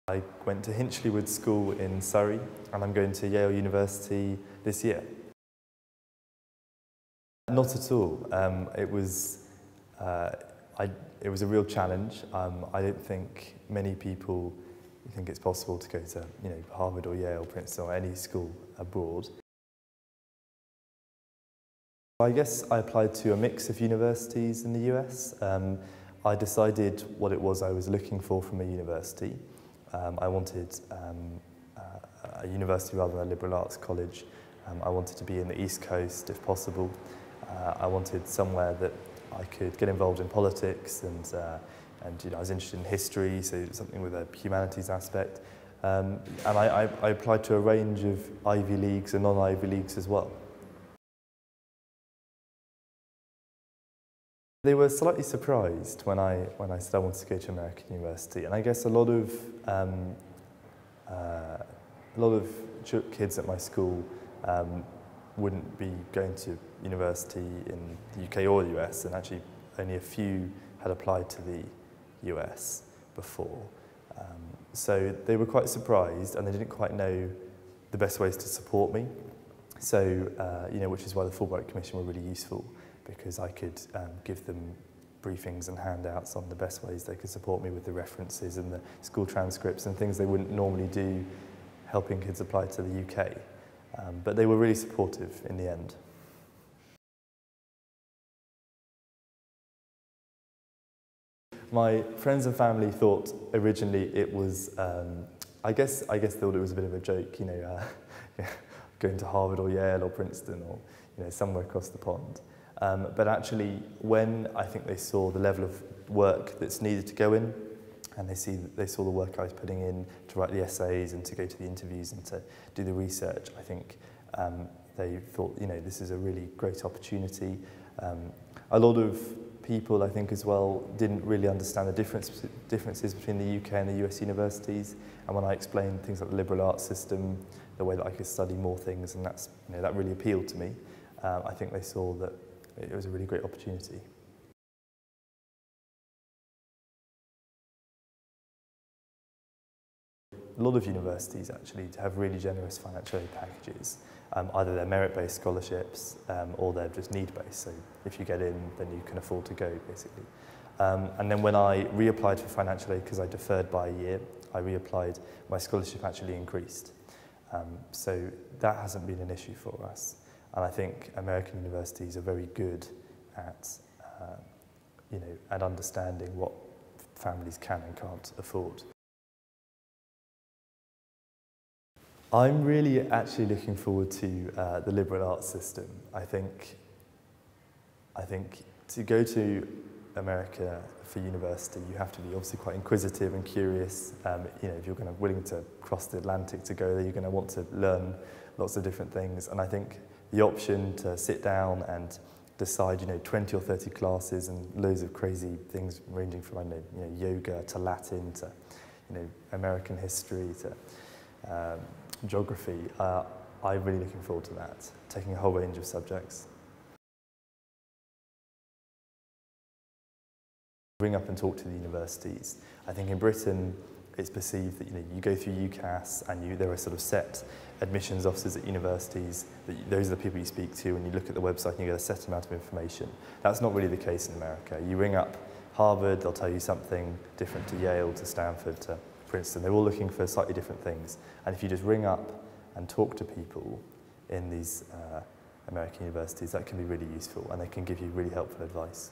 I went to Hinchleywood School in Surrey and I'm going to Yale University this year. Not at all. It was a real challenge. I don't think many people think it's possible to go to Harvard or Yale, Princeton or any school abroad. I guess I applied to a mix of universities in the US. I decided what it was I was looking for from a university. I wanted a university rather than a liberal arts college. I wanted to be in the East Coast if possible. I wanted somewhere that I could get involved in politics and I was interested in history, so something with a humanities aspect. And I applied to a range of Ivy Leagues and non-Ivy Leagues as well. They were slightly surprised when I said I wanted to go to American university, and I guess a lot of kids at my school wouldn't be going to university in the UK or the US, and actually only a few had applied to the US before. So they were quite surprised, and they didn't quite know the best ways to support me. So, which is why the Fulbright Commission were really useful, because I could give them briefings and handouts on the best ways they could support me with the references and the school transcripts and things they wouldn't normally do helping kids apply to the UK. But they were really supportive in the end. My friends and family thought originally it was, I guess thought it was a bit of a joke, going to Harvard or Yale or Princeton or somewhere across the pond. But actually, when I think they saw the level of work that's needed to go in, and they saw the work I was putting in to write the essays and to go to the interviews and to do the research, I think they thought, this is a really great opportunity. A lot of people, I think, as well, didn't really understand the differences between the UK and the US universities. And when I explained things like the liberal arts system, the way that I could study more things, and that really appealed to me, I think they saw that it was a really great opportunity. A lot of universities actually have really generous financial aid packages. Either they're merit-based scholarships or they're just need-based. So if you get in, then you can afford to go, basically. And then when I reapplied for financial aid, because I deferred by a year, I reapplied, my scholarship actually increased. So that hasn't been an issue for us. And I think American universities are very good at, at understanding what families can and can't afford. I'm really actually looking forward to the liberal arts system. I think to go to America for university, you have to be obviously quite inquisitive and curious. If you're willing to cross the Atlantic to go there, you're going to want to learn lots of different things. And I think the option to sit down and decide, 20 or 30 classes and loads of crazy things ranging from, yoga to Latin to, American history to geography. I'm really looking forward to that, taking a whole range of subjects. Ring up and talk to the universities. I think in Britain, it's perceived that you go through UCAS and there are sort of set admissions officers at universities, those are the people you speak to, and you look at the website and you get a set amount of information. That's not really the case in America. You ring up Harvard, they'll tell you something different to Yale, to Stanford, to Princeton. They're all looking for slightly different things. And if you just ring up and talk to people in these American universities, that can be really useful, and they can give you really helpful advice.